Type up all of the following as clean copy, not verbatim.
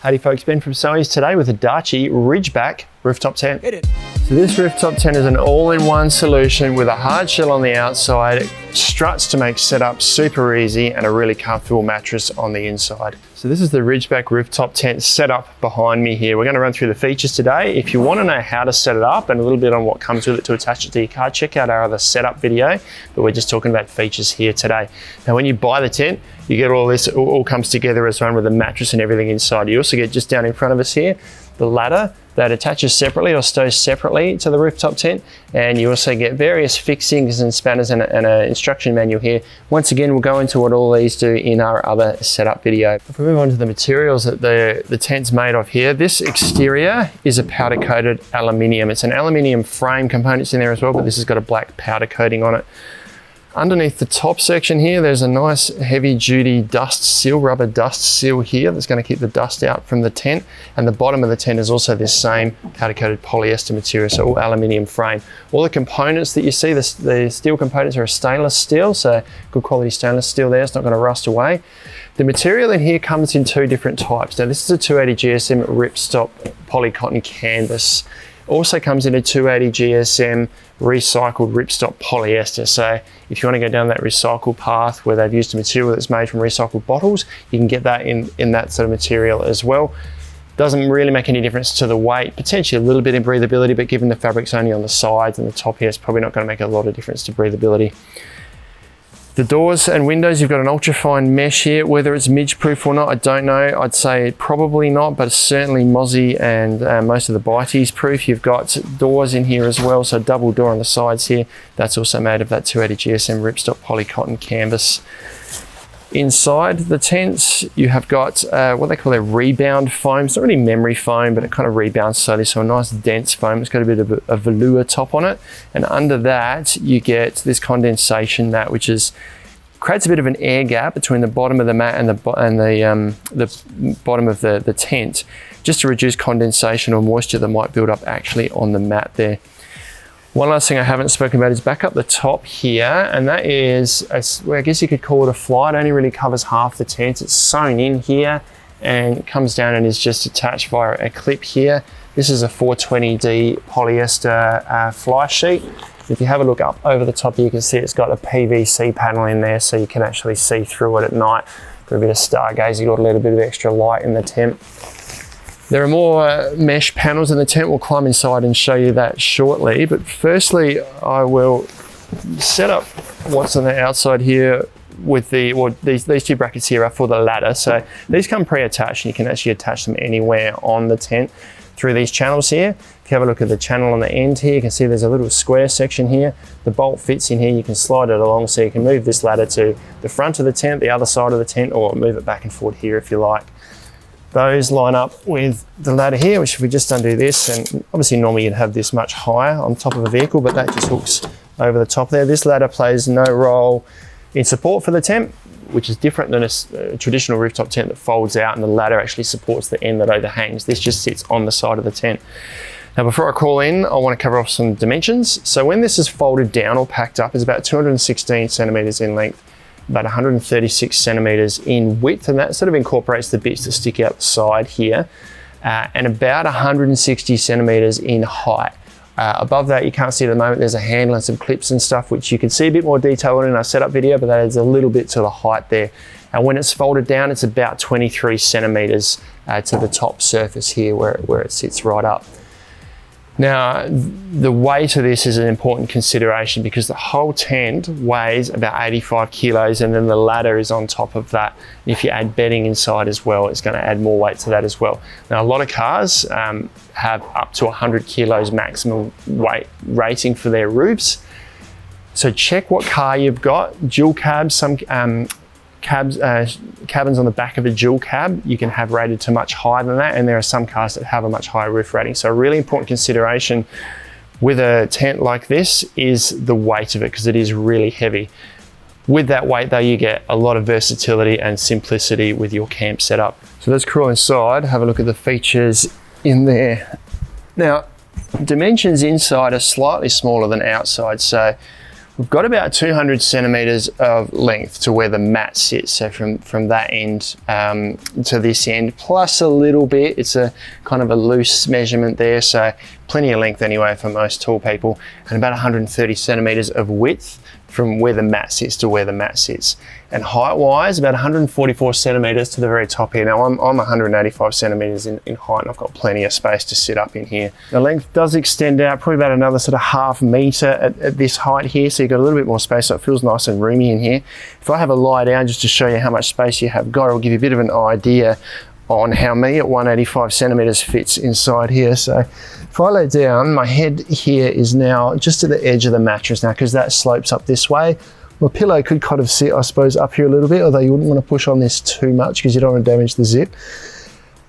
Howdy folks, Ben from Mozzies today with a Darche Ridgeback rooftop tent. So this rooftop tent is an all-in-one solution with a hard shell on the outside, struts to make setup super easy, and a really comfortable mattress on the inside. So this is the Ridgeback rooftop tent setup behind me here. We're going to run through the features today. If you want to know how to set it up and a little bit on what comes with it to attach it to your car, check out our other setup video, but we're just talking about features here today. Now when you buy the tent, you get all this, it all comes together as one with the mattress and everything inside. You also get just down in front of us here, the ladder that attaches separately or stows separately to the rooftop tent, and you also get various fixings and spanners and an instruction manual here. Once again, we'll go into what all these do in our other setup video. If we move on to the materials that the tent's made of here, this exterior is a powder coated aluminium. It's an aluminium frame, components in there as well, but this has got a black powder coating on it. Underneath the top section here, there's a nice heavy duty dust seal, rubber dust seal here that's going to keep the dust out from the tent. And the bottom of the tent is also this same powder coated polyester material, so all aluminium frame. All the components that you see, the steel components are a stainless steel, so good quality stainless steel there, it's not going to rust away. The material in here comes in two different types. Now this is a 280 GSM ripstop poly cotton canvas. Also comes in a 280 GSM recycled ripstop polyester. So if you want to go down that recycle path where they've used a material that's made from recycled bottles, you can get that in that sort of material as well. Doesn't really make any difference to the weight, potentially a little bit in breathability, but given the fabric's only on the sides and the top here, it's probably not going to make a lot of difference to breathability. The doors and windows, you've got an ultra-fine mesh here. Whether it's midge-proof or not, I don't know. I'd say probably not, but certainly mozzie and most of the bitey's proof. You've got doors in here as well, so double door on the sides here. That's also made of that 280 GSM ripstop poly cotton canvas. Inside the tents, you have got what they call a rebound foam. It's not really memory foam, but it kind of rebounds slowly, so a nice dense foam. It's got a bit of a velour top on it. And under that, you get this condensation mat, which creates a bit of an air gap between the bottom of the mat and the bottom of the tent, just to reduce condensation or moisture that might build up actually on the mat there. One last thing I haven't spoken about is back up the top here, and that is, I guess you could call it a fly. It only really covers half the tent. It's sewn in here and comes down and is just attached via a clip here. This is a 420D polyester fly sheet. If you have a look up over the top here, you can see it's got a PVC panel in there, so you can actually see through it at night for a bit of stargazing or a little bit of extra light in the tent. There are more mesh panels in the tent. We'll climb inside and show you that shortly. But firstly, I will set up what's on the outside here with these two brackets here are for the ladder. So these come pre-attached, and you can actually attach them anywhere on the tent through these channels here. If you have a look at the channel on the end here, you can see there's a little square section here. The bolt fits in here. You can slide it along, so you can move this ladder to the front of the tent, the other side of the tent, or move it back and forth here if you like. Those line up with the ladder here, which if we just undo this, and obviously normally you'd have this much higher on top of a vehicle, but that just hooks over the top there. This ladder plays no role in support for the tent, which is different than a traditional rooftop tent that folds out and the ladder actually supports the end that overhangs. This just sits on the side of the tent. Now before I crawl in, I want to cover off some dimensions. So when this is folded down or packed up, it's about 216 centimeters in length, about 136 centimeters in width, and that sort of incorporates the bits that stick out the side here, and about 160 centimeters in height. Above that, you can't see at the moment, there's a handle and some clips and stuff, which you can see a bit more detail on in our setup video, but that adds a little bit to the height there. And when it's folded down, it's about 23 centimeters to the top surface here where it sits right up. Now, the weight of this is an important consideration because the whole tent weighs about 85 kilos, and then the ladder is on top of that. If you add bedding inside as well, it's going to add more weight to that as well. Now, a lot of cars have up to 100 kilos maximum weight rating for their roofs. So check what car you've got. Dual cabs, some cabins on the back of a dual cab you can have rated to much higher than that, and there are some cars that have a much higher roof rating. So a really important consideration with a tent like this is the weight of it, because it is really heavy. With that weight though, you get a lot of versatility and simplicity with your camp setup. So let's crawl inside, have a look at the features in there. Now, dimensions inside are slightly smaller than outside, so We've got about 200 centimeters of length to where the mat sits. So from that end to this end, plus a little bit. It's a kind of a loose measurement there. So plenty of length anyway for most tall people, and about 130 centimeters of width from where the mat sits to where the mat sits. And height-wise, about 144 centimeters to the very top here. Now, I'm 185 centimeters in height, and I've got plenty of space to sit up in here. The length does extend out probably about another sort of ½ meter at this height here, so you've got a little bit more space, so it feels nice and roomy in here. If I have a lie down just to show you how much space you have got, it'll give you a bit of an idea on how me at 185 centimeters fits inside here. So if I lay down, my head here is now just to the edge of the mattress now, because that slopes up this way. My pillow could kind of sit, I suppose, up here a little bit, although you wouldn't want to push on this too much because you don't want to damage the zip.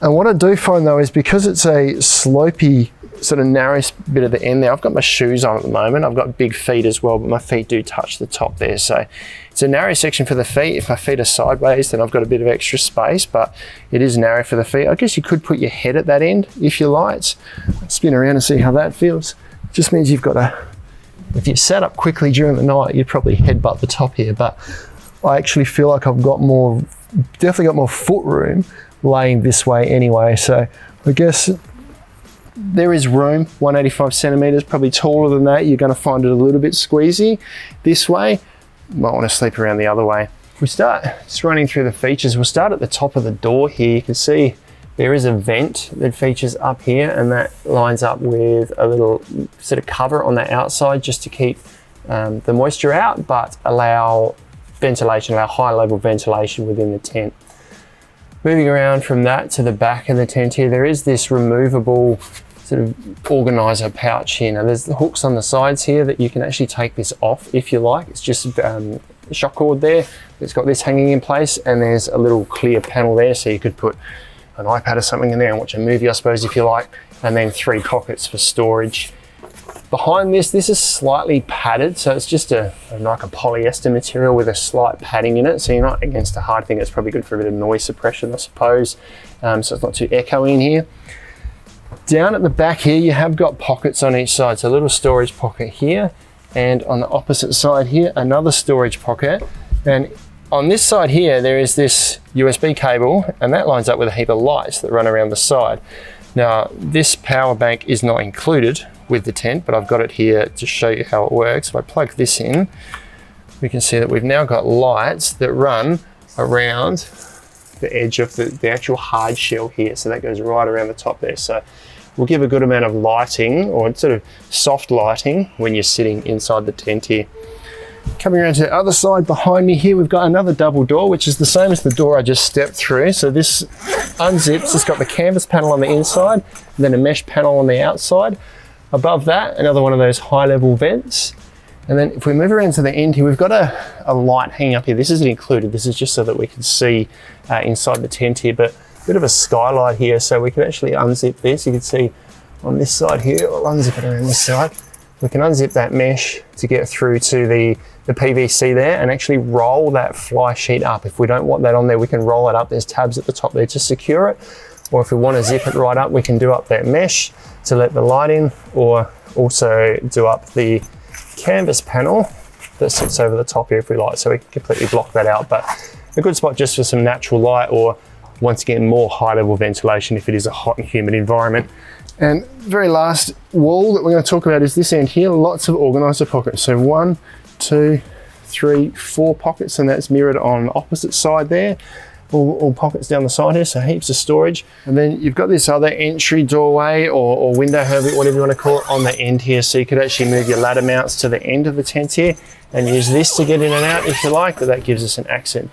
And what I do find though is because it's a slopey, sort of narrow bit at the end there, I've got my shoes on at the moment. I've got big feet as well, but my feet do touch the top there. So it's a narrow section for the feet. If my feet are sideways, then I've got a bit of extra space, but it is narrow for the feet. I guess you could put your head at that end if you liked. Spin around and see how that feels. Just means you've got to, if you sat up quickly during the night, you'd probably headbutt the top here, but I actually feel like I've got more, definitely got more foot room laying this way anyway. So I guess there is room, 185 centimeters, probably taller than that. You're going to find it a little bit squeezy this way. Might want to sleep around the other way. If we start just running through the features, we'll start at the top of the door here. You can see there is a vent that features up here, and that lines up with a little sort of cover on the outside just to keep the moisture out, but allow ventilation, allow high level ventilation within the tent. Moving around from that to the back of the tent here, there is this removable sort of organizer pouch here. Now there's the hooks on the sides here that you can actually take this off if you like. It's just a shock cord there. It's got this hanging in place, and there's a little clear panel there, so you could put an iPad or something in there and watch a movie, I suppose, if you like, and then 3 pockets for storage. Behind this is slightly padded, so it's just like a polyester material with a slight padding in it, so you're not against a hard thing. It's probably good for a bit of noise suppression, I suppose, so it's not too echoey in here. Down at the back here, you have got pockets on each side, so a little storage pocket here, and on the opposite side here, another storage pocket. And on this side here, there is this USB cable, and that lines up with a heap of lights that run around the side. Now, this power bank is not included with the tent, but I've got it here to show you how it works. If I plug this in, we can see that we've now got lights that run around the edge of the actual hard shell here. So that goes right around the top there. So we'll give a good amount of lighting, or sort of soft lighting, when you're sitting inside the tent here. Coming around to the other side behind me here, we've got another double door, which is the same as the door I just stepped through. So this unzips, it's got the canvas panel on the inside, and then a mesh panel on the outside. Above that, another one of those high level vents. And then if we move around to the end here, we've got a light hanging up here. This isn't included, this is just so that we can see inside the tent here, but a bit of a skylight here, so we can actually unzip this. You can see on this side here, I'll unzip it around this side. We can unzip that mesh to get through to the PVC there and actually roll that fly sheet up. If we don't want that on there, we can roll it up. There's tabs at the top there to secure it. Or if we want to zip it right up, we can do up that mesh to let the light in, or also do up the canvas panel that sits over the top here if we like. So we can completely block that out, but a good spot just for some natural light, or once again, more high level ventilation if it is a hot and humid environment. And very last wall that we're going to talk about is this end here. Lots of organizer pockets. So 1, 2, 3, 4 pockets, and that's mirrored on the opposite side there. All pockets down the side here, so heaps of storage. And then you've got this other entry doorway or window, whatever you want to call it, on the end here. So you could actually move your ladder mounts to the end of the tent here and use this to get in and out if you like, but that gives us an access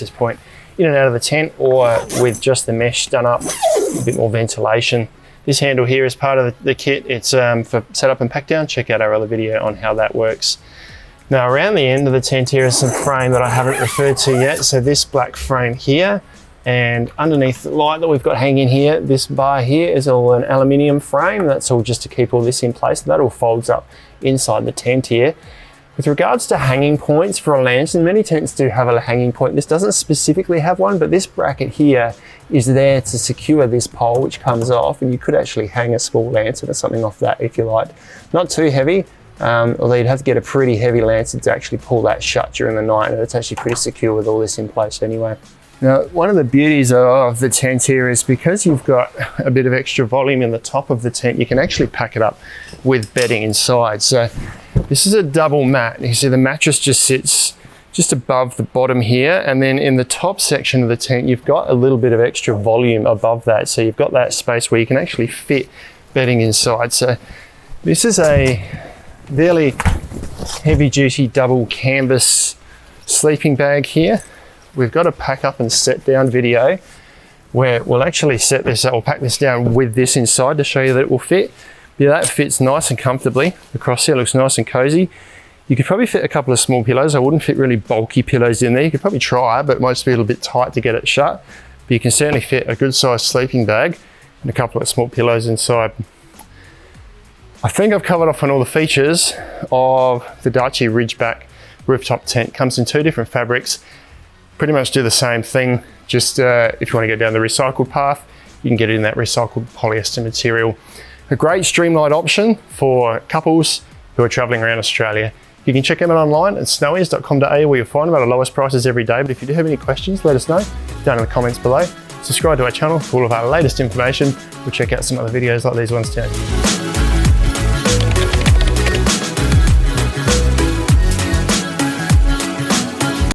point in and out of the tent, or with just the mesh done up, a bit more ventilation. This handle here is part of the kit. It's for setup and pack down. Check out our other video on how that works. Now around the end of the tent here is some frame that I haven't referred to yet. So this black frame here, and underneath the light that we've got hanging here, this bar here is all an aluminium frame. That's all just to keep all this in place. That all folds up inside the tent here. With regards to hanging points for a lantern, many tents do have a hanging point. This doesn't specifically have one, but this bracket here is there to secure this pole, which comes off, and you could actually hang a small lantern or something off that if you like. Not too heavy, although you'd have to get a pretty heavy lantern to actually pull that shut during the night, and it's actually pretty secure with all this in place anyway. Now, one of the beauties of the tent here is because you've got a bit of extra volume in the top of the tent, you can actually pack it up with bedding inside. So this is a double mat. You see the mattress just sits just above the bottom here, and then in the top section of the tent, you've got a little bit of extra volume above that. So you've got that space where you can actually fit bedding inside. So this is a fairly heavy duty double canvas sleeping bag here. We've got a pack up and set down video where we'll actually set this up, we'll pack this down with this inside to show you that it will fit. Yeah, that fits nice and comfortably. The crosshair looks nice and cozy. You could probably fit a couple of small pillows. I wouldn't fit really bulky pillows in there. You could probably try, but it might be a little bit tight to get it shut. But you can certainly fit a good sized sleeping bag and a couple of small pillows inside. I think I've covered off on all the features of the Darche Ridgeback rooftop tent. Comes in 2 different fabrics. Pretty much do the same thing, just if you want to go down the recycled path, you can get it in that recycled polyester material. A great streamlined option for couples who are traveling around Australia. You can check them out online at snowies.com.au where you'll find them at the lowest prices every day. But if you do have any questions, let us know down in the comments below. Subscribe to our channel for all of our latest information. We'll check out some other videos like these ones too.